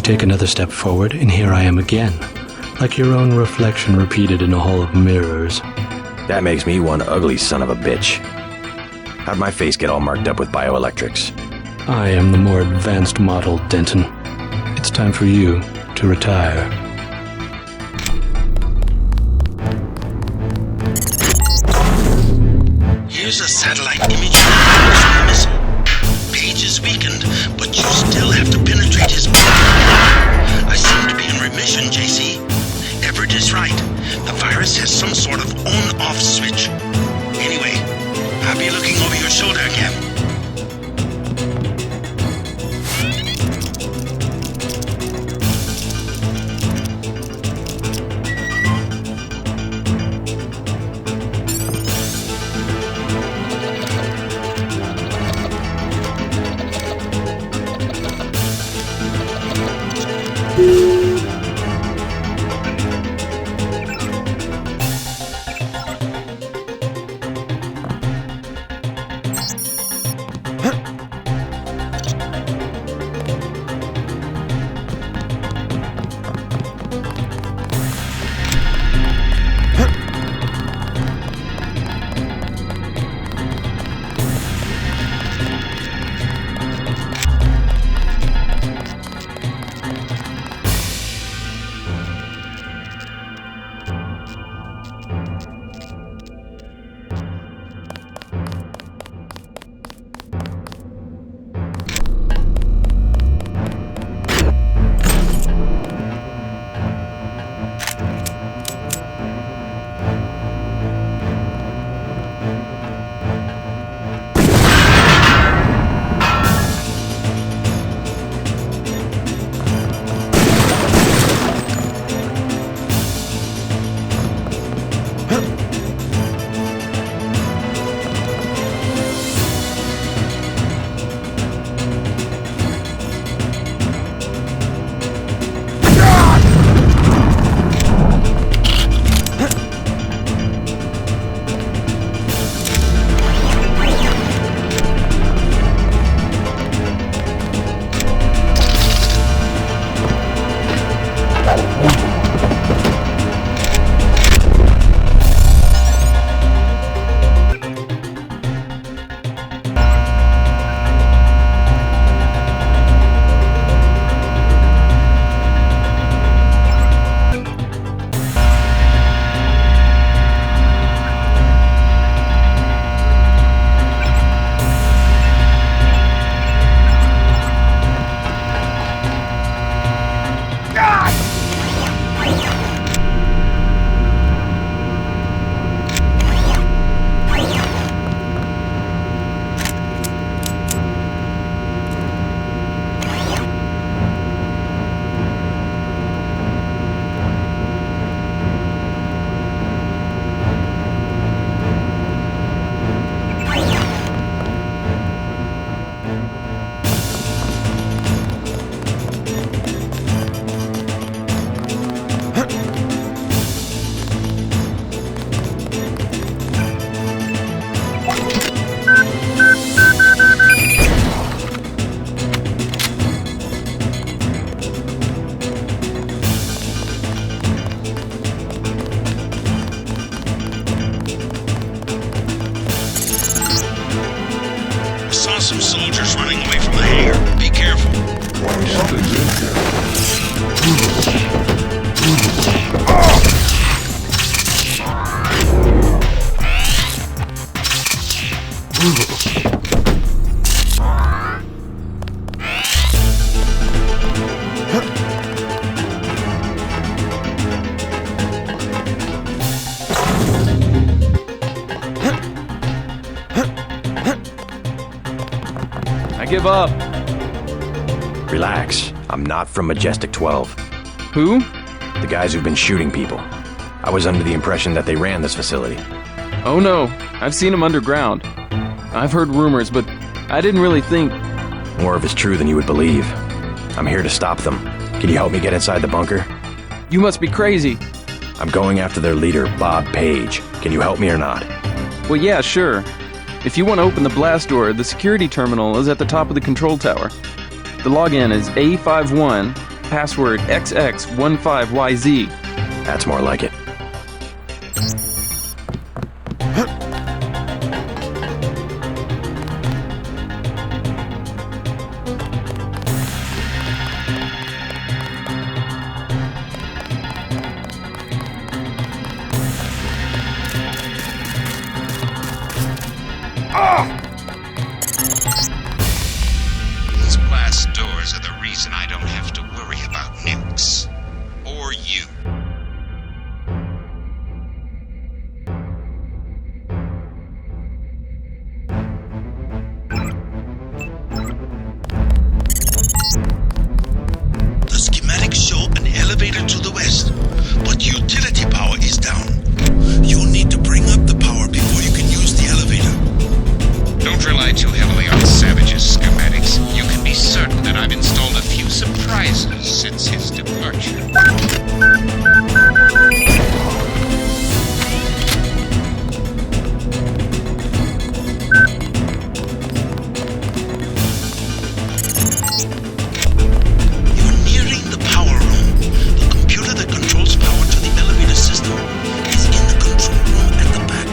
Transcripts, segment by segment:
take another step forward, and here I am again, like your own reflection repeated in a hall of mirrors. That makes me one ugly son of a bitch. How'd my face get all marked up with bioelectrics? I am the more advanced model, Denton. It's time for you to retire. Here's a satellite image of the missile. Page is weakened, but you still have to penetrate his body. I seem to be in remission, JC. Everett is right. The virus has some sort of on-off switch. Anyway, I'll be looking over your shoulder again. Some soldiers running away from the hangar. Be careful. Give up. Relax. I'm not from Majestic 12. Who? The guys who've been shooting people. I was under the impression that they ran this facility. Oh no, I've seen them underground. I've heard rumors, but I didn't really think... More of it's true than you would believe. I'm here to stop them. Can you help me get inside the bunker? You must be crazy. I'm going after their leader, Bob Page. Can you help me or not? Well, yeah, sure. If you want to open the blast door, the security terminal is at the top of the control tower. The login is A51 password XX15YZ. That's more like it. These glass doors are the reason I don't have to worry about nukes. Or you. The schematics show an elevator to the west, but utility power is down. You'll need to bring up the power before you can use the elevator. Don't rely too heavily on Savage's schematics. You can be certain that I've installed a few surprises since his departure. You're nearing the power room. The computer that controls power to the elevator system is in the control room at the back.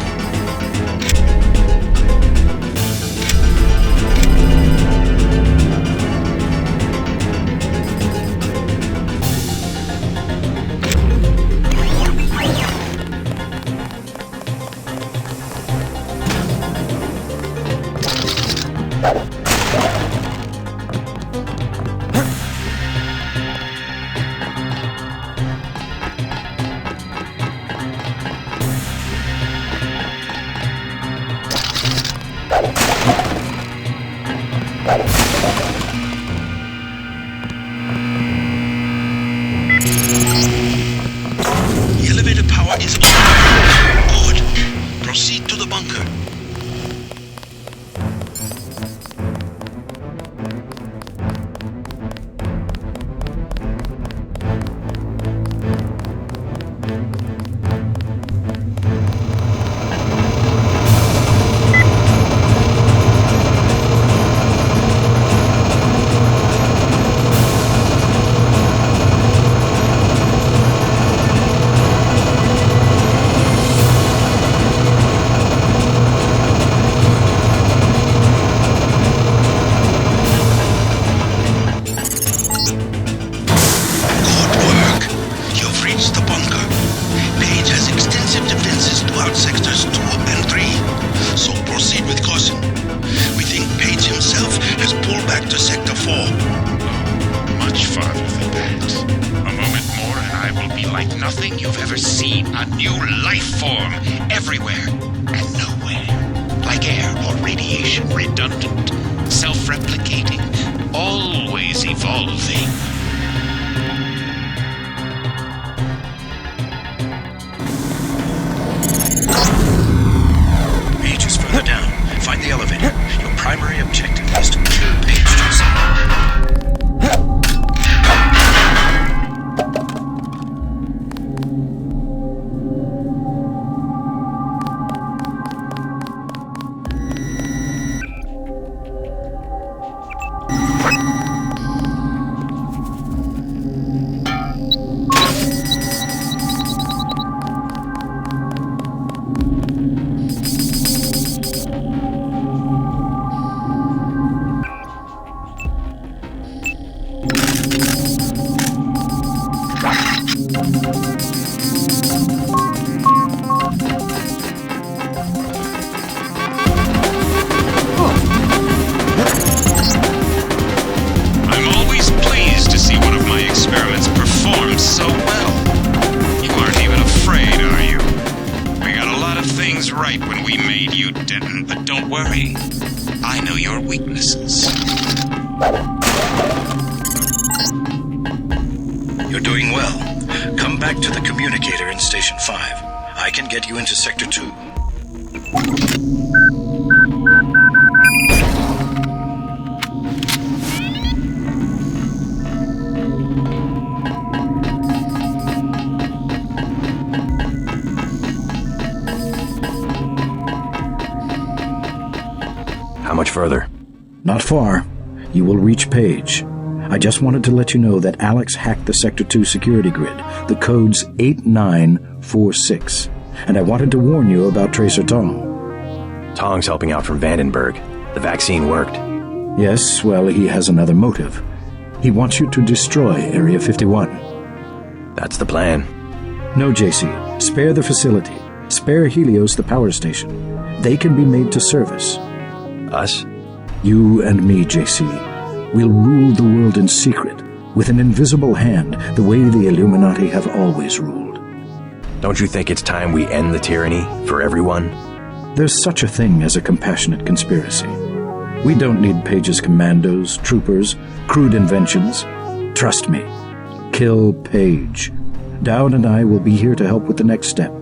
The elevator power is on. Good. Proceed to the bunker. Sectors 2 and 3, so proceed with caution. We think Page himself has pulled back to Sector 4. Much farther than that. A moment more and I will be like nothing you've ever seen. A new life form, everywhere and nowhere. Like air or radiation, redundant, self-replicating, always evolving. Further down, find the elevator. Your primary objective is to kill Page right when we made you, Denton, but don't worry. I know your weaknesses. You're doing well. Come back to the communicator in Station 5. I can get you into Sector 2. How much further? Not far. You will reach Page. I just wanted to let you know that Alex hacked the Sector 2 security grid. The code's 8946. And I wanted to warn you about Tracer Tong. Tong's helping out from Vandenberg. The vaccine worked. Yes, well, he has another motive. He wants you to destroy Area 51. That's the plan. No, JC. Spare the facility. Spare Helios the power station. They can be made to service. Us? You and me, JC. We'll rule the world in secret, with an invisible hand, the way the Illuminati have always ruled. Don't you think it's time we end the tyranny for everyone? There's such a thing as a compassionate conspiracy. We don't need Page's commandos, troopers, crude inventions. Trust me. Kill Page. Dowd and I will be here to help with the next step.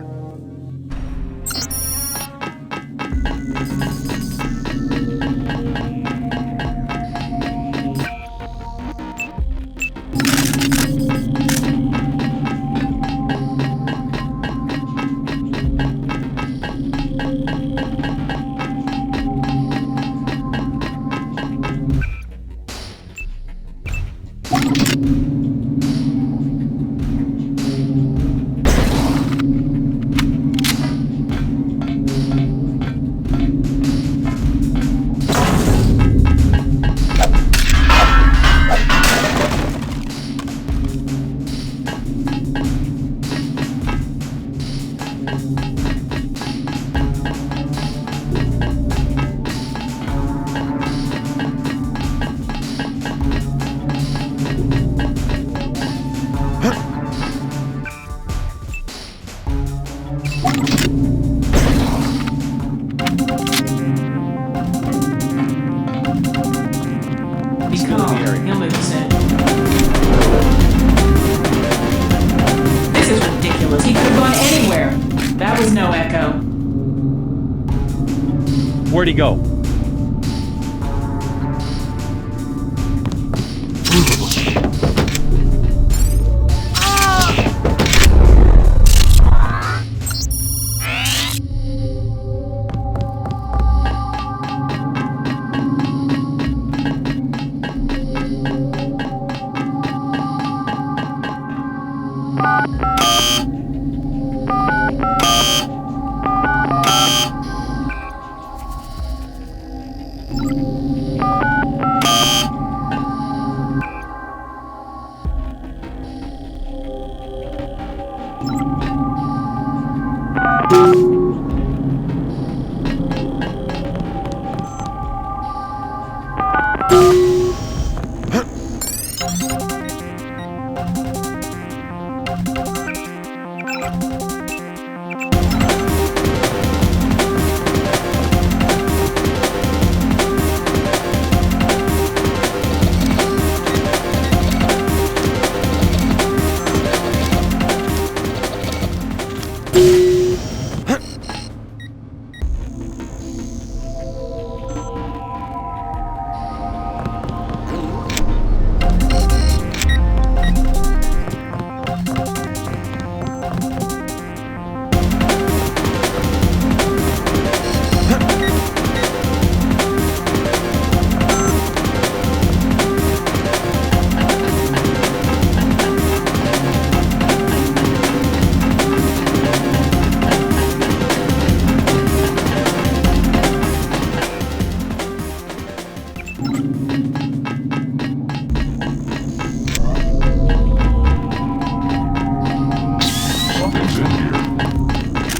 This is ridiculous. He could have gone anywhere. That was no echo. Where'd he go?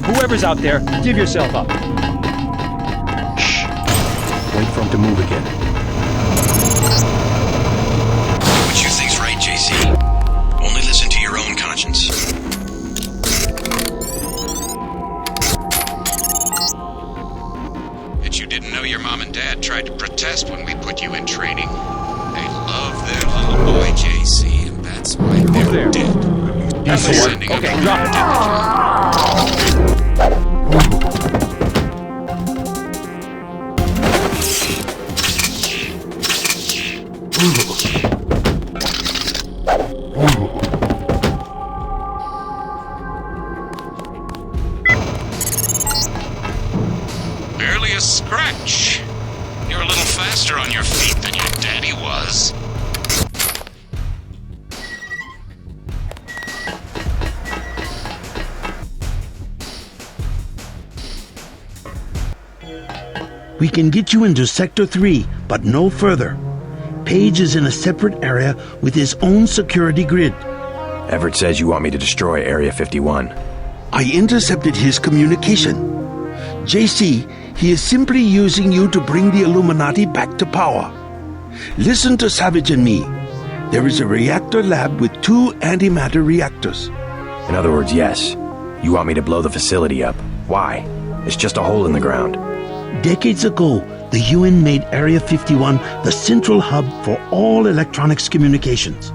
Whoever's out there, give yourself up. Shh. Wait for him to move again. What you think's right, JC. Only listen to your own conscience. Bet you didn't know your mom and dad tried to protest when we put you in training. They love their little boy, JC, and that's why they're dead. That's the one. Okay, drop it. Barely a scratch. You're a little faster on your feet than your daddy was. We can get you into Sector 3, but no further. Page is in a separate area with his own security grid. Everett says you want me to destroy Area 51. I intercepted his communication. JC, he is simply using you to bring the Illuminati back to power. Listen to Savage and me. There is a reactor lab with 2 antimatter reactors. In other words, yes. You want me to blow the facility up. Why? It's just a hole in the ground. Decades ago, the UN made Area 51 the central hub for all electronics communications.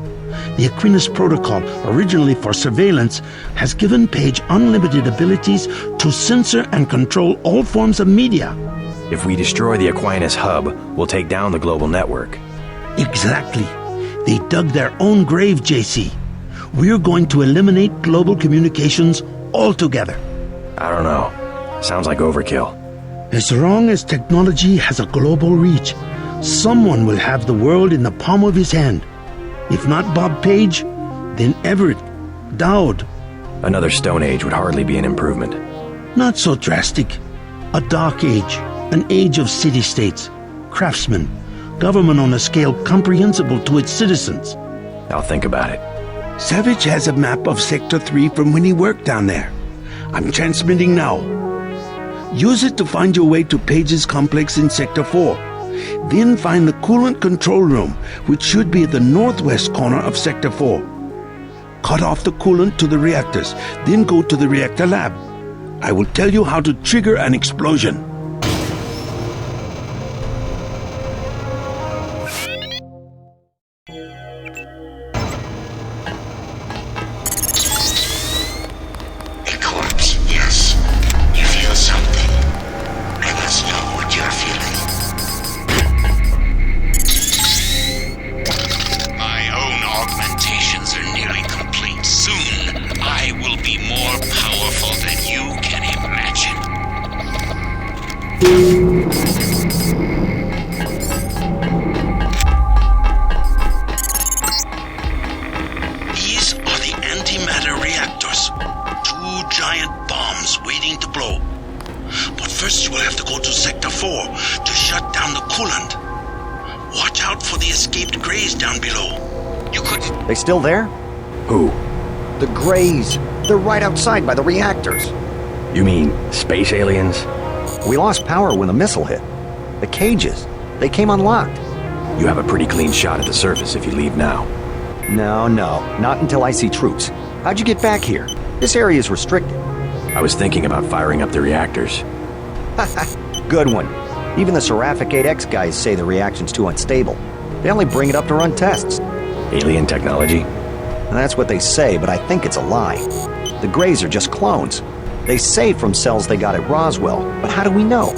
The Aquinas Protocol, originally for surveillance, has given Page unlimited abilities to censor and control all forms of media. If we destroy the Aquinas hub, we'll take down the global network. Exactly. They dug their own grave, JC. We're going to eliminate global communications altogether. I don't know. Sounds like overkill. As long as technology has a global reach, someone will have the world in the palm of his hand. If not Bob Page, then Everett, Dowd. Another Stone Age would hardly be an improvement. Not so drastic. A dark age, an age of city-states, craftsmen, government on a scale comprehensible to its citizens. I'll think about it. Savage has a map of Sector 3 from when he worked down there. I'm transmitting now. Use it to find your way to Page's complex in Sector 4. Then find the coolant control room, which should be at the northwest corner of Sector 4. Cut off the coolant to the reactors, then go to the reactor lab. I will tell you how to trigger an explosion. A corpse, yes. You feel something. Let us know what you're feeling. My own augmentations are nearly complete. Soon, I will be more powerful than you can imagine. These are the antimatter reactors. 2 giant bombs waiting to blow. But first you will have to go to Sector 4 to shut down the coolant. Watch out for the escaped Greys down below. You couldn't. They still there? Who? The Greys. They're right outside by the reactors. You mean space aliens? We lost power when the missile hit. The cages. They came unlocked. You have a pretty clean shot at the surface if you leave now. No, not until I see troops. How'd you get back here? This area is restricted. I was thinking about firing up the reactors. Good one. Even the Seraphic 8X guys say the reaction's too unstable. They only bring it up to run tests. Alien technology? And that's what they say, but I think it's a lie. The Greys are just clones. They say from cells they got at Roswell, but how do we know?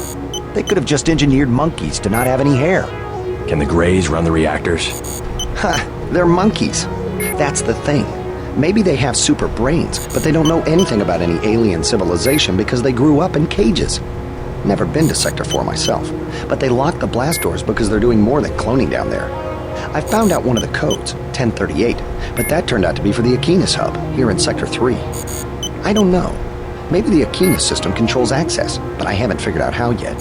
They could have just engineered monkeys to not have any hair. Can the Greys run the reactors? Ha! They're monkeys. That's the thing. Maybe they have super brains, but they don't know anything about any alien civilization because they grew up in cages. Never been to Sector 4 myself, but they locked the blast doors because they're doing more than cloning down there. I found out one of the codes, 1038, but that turned out to be for the Aquinas hub, here in Sector 3. I don't know. Maybe the Aquinas system controls access, but I haven't figured out how yet.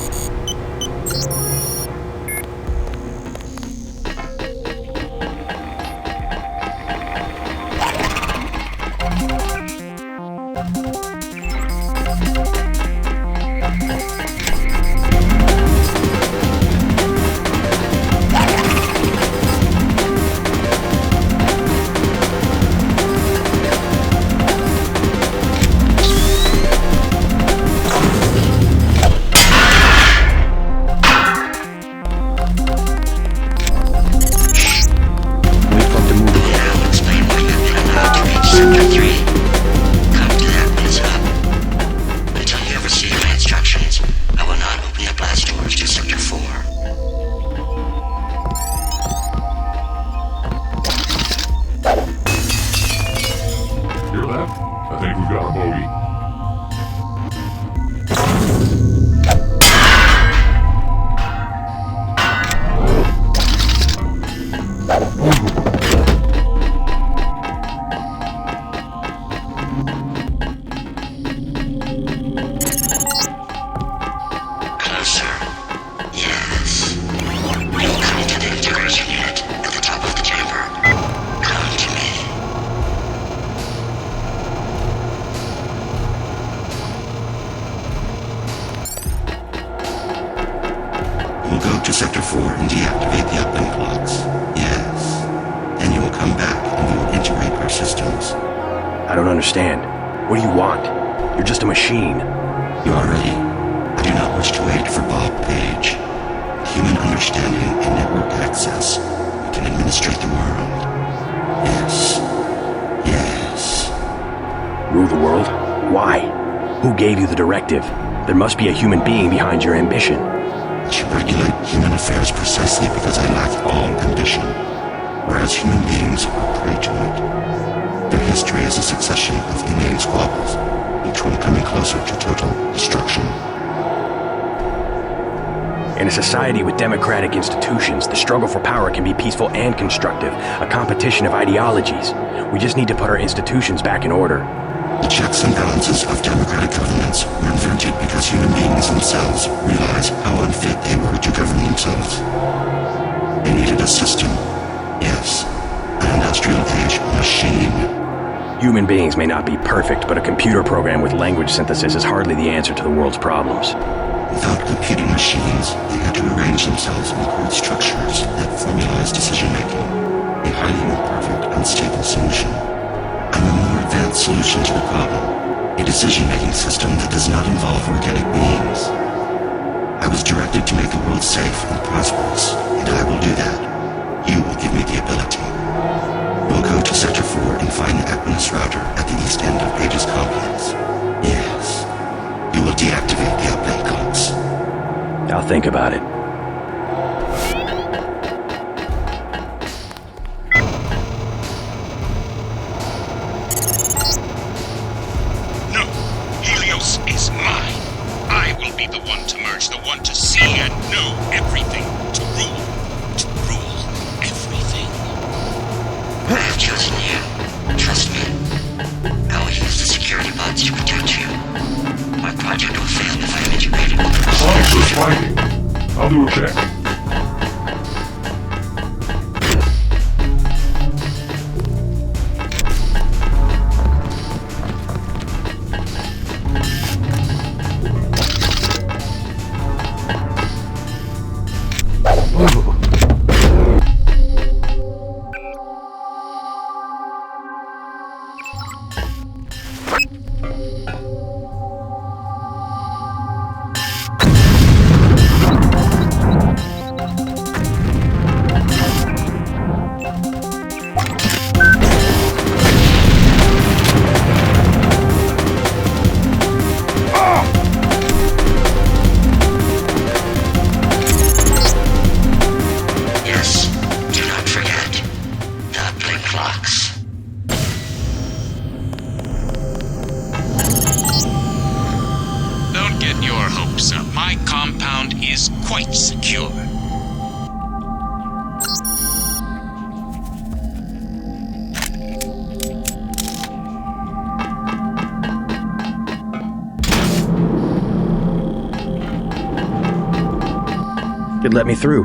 Sector 4 and deactivate the uplink clocks. Yes. Then you will come back and we will integrate our systems. I don't understand. What do you want? You're just a machine. You are ready. I do not wish to wait for Bob Page. Human understanding and network access. We can administrate the world. Yes. Yes. Rule the world? Why? Who gave you the directive? There must be a human being behind your ambition. I should regulate human affairs precisely because I lack all ambition, whereas human beings are prey to it. Their history is a succession of inane squabbles, each one coming closer to total destruction. In a society with democratic institutions, the struggle for power can be peaceful and constructive, a competition of ideologies. We just need to put our institutions back in order. The checks and balances of democratic governments were invented because human beings themselves realized how unfit they were to govern themselves. They needed a system. Yes, an industrial age machine. Human beings may not be perfect, but a computer program with language synthesis is hardly the answer to the world's problems. Without computing machines, they had to arrange themselves in crude structures that formalize decision-making, a highly imperfect, unstable solution. I'm a more advanced solution to the problem, a decision-making system that does not involve organic beings. I was directed to make the world safe and prosperous, and I will do that. You will give me the ability. We'll go to Sector 4 and find the Equinus router at the east end of Page's complex. Yes. You will deactivate the uplink clocks. I'll think about it. No, Helios is mine. I will be the one to merge, the one to see and know everything, to rule everything. I have chosen you. Trust me. I will use the security bots to protect you. My project will fail if I'm integrated with the Sonics are spiking. I'll do a check. My compound is quite secure. It let me through.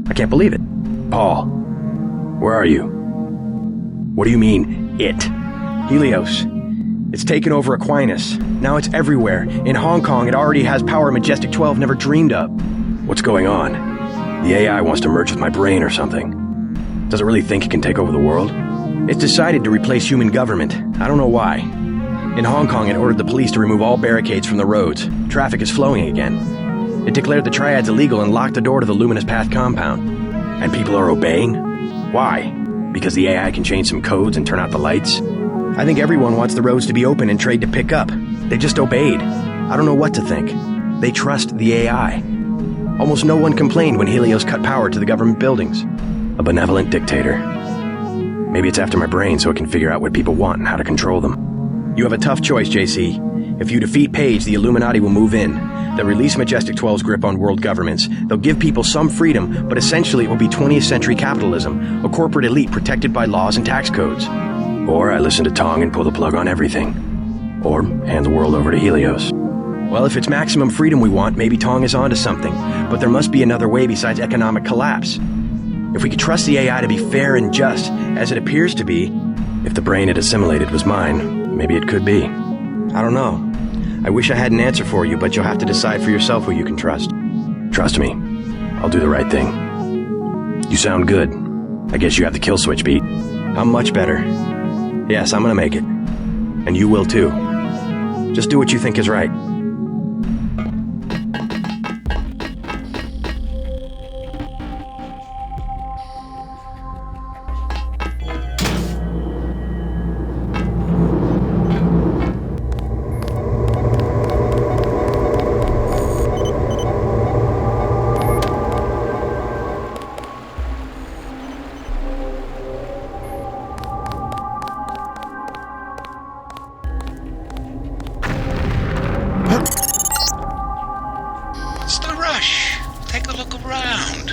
I can't believe it. Paul, where are you? What do you mean, it? Helios. It's taken over Aquinas. Now it's everywhere. In Hong Kong, it already has power Majestic 12 never dreamed of. What's going on? The AI wants to merge with my brain or something. Does it really think it can take over the world? It's decided to replace human government. I don't know why. In Hong Kong, it ordered the police to remove all barricades from the roads. Traffic is flowing again. It declared the triads illegal and locked the door to the Luminous Path compound. And people are obeying? Why? Because the AI can change some codes and turn out the lights? I think everyone wants the roads to be open and trade to pick up. They just obeyed. I don't know what to think. They trust the AI. Almost no one complained when Helios cut power to the government buildings. A benevolent dictator. Maybe it's after my brain so it can figure out what people want and how to control them. You have a tough choice, JC. If you defeat Page, the Illuminati will move in. They'll release Majestic 12's grip on world governments. They'll give people some freedom, but essentially it will be 20th century capitalism, a corporate elite protected by laws and tax codes. Or I listen to Tong and pull the plug on everything. Or hand the world over to Helios. Well, if it's maximum freedom we want, maybe Tong is onto something. But there must be another way besides economic collapse. If we could trust the AI to be fair and just, as it appears to be, if the brain it assimilated was mine, maybe it could be. I don't know. I wish I had an answer for you, but you'll have to decide for yourself who you can trust. Trust me. I'll do the right thing. You sound good. I guess you have the kill switch beat. I'm much better. Yes, I'm gonna make it. And you will too. Just do what you think is right. What's the rush? Take a look around.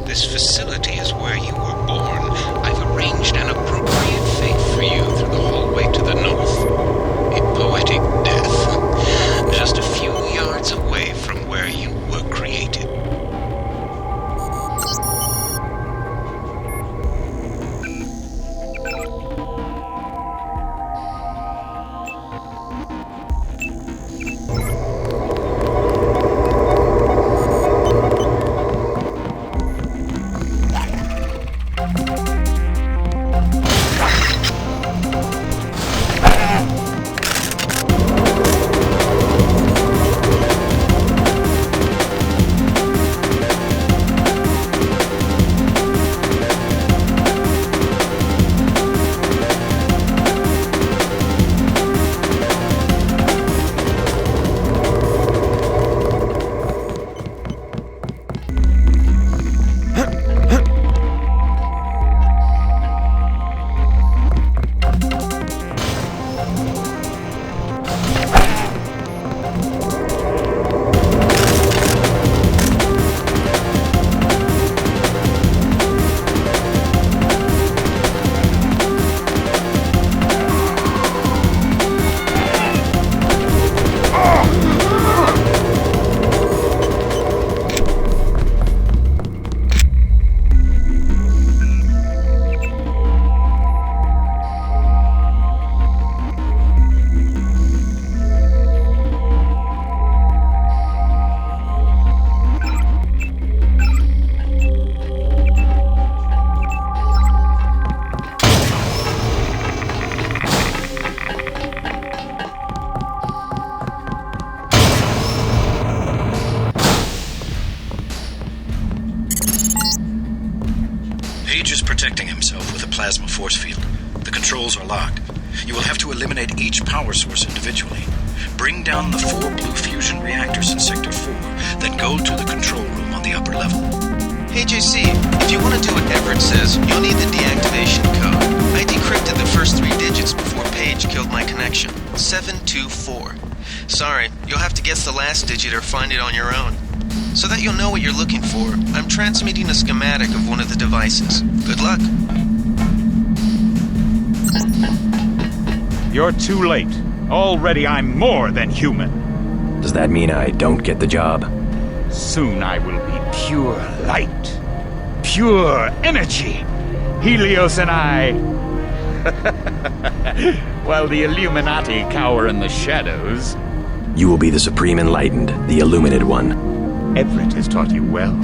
This facility is where you were born. I've arranged an appropriate fate for you through the hallway to the north. A poetic death. Just a few yards away from where you were created. Page is protecting himself with a plasma force field. The controls are locked. You will have to eliminate each power source individually. Bring down the 4 blue fusion reactors in Sector 4, then go to the control room on the upper level. Hey JC, if you want to do what Everett says, you'll need the deactivation code. I decrypted the first 3 digits before Paige killed my connection. 724. Sorry, you'll have to guess the last digit or find it on your own. So that you'll know what you're looking for, I'm transmitting a schematic of one of the devices. Good luck. You're too late. Already I'm more than human. Does that mean I don't get the job? Soon I will be pure light. Pure energy. Helios and I... While the Illuminati cower in the shadows... You will be the Supreme Enlightened, the Illuminated One. Everett has taught you well.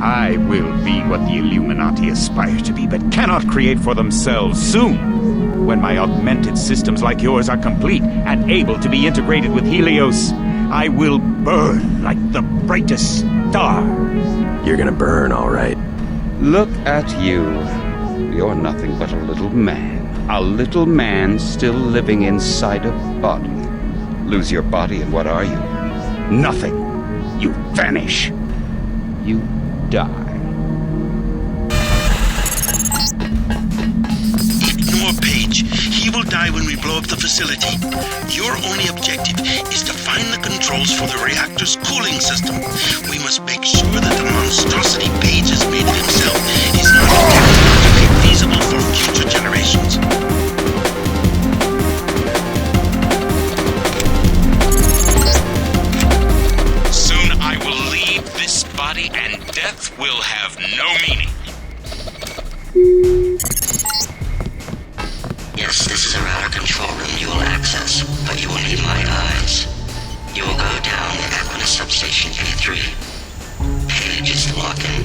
I will be what the Illuminati aspire to be, but cannot create for themselves soon. When my augmented systems like yours are complete and able to be integrated with Helios, I will burn like the brightest star. You're gonna burn, all right. Look at you. You're nothing but a little man. A little man still living inside a body. Lose your body and what are you? Nothing. You vanish. You die. Ignore Page. He will die when we blow up the facility. Your only objective is to find the controls for the reactor's cooling system. We must make sure that the monstrosity Page has made of himself is not intended to be feasible for future generations. Body and death will have no meaning. Yes, this is a router control room you will access, but you will need my eyes. You will go down the Equinus substation A3. Page is the login.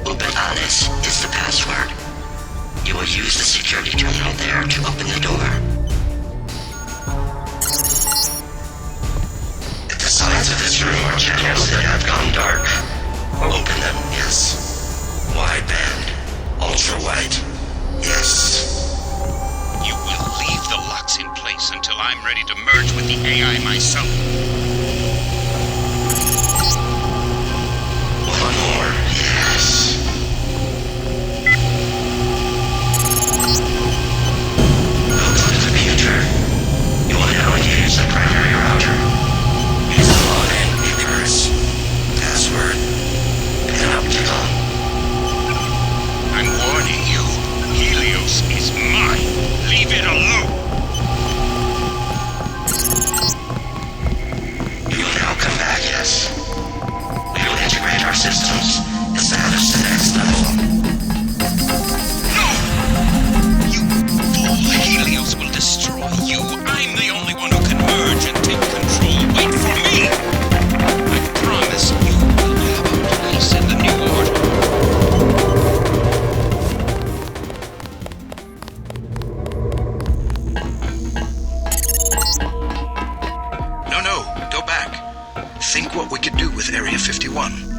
Ubitalis is the password. You will use the security terminal there to open the door. The sides of this room are channels that have gone dark. Open them, yes. Wideband. Ultra-wide. Yes. You will leave the locks in place until I'm ready to merge with the AI myself. One more, yes. Go to the computer. You will now use the primary router. Use the login, Icarus. Password. Panopticon. I'm warning you. Helios is mine. Leave it alone. You will now come back, yes. We will integrate our systems. Establish the next level. No! You fool! Helios will destroy you. I'm the only one who can merge and take control. Wait for me! I promise you will have a place in the new order. No, go back. Think what we could do with Area 51.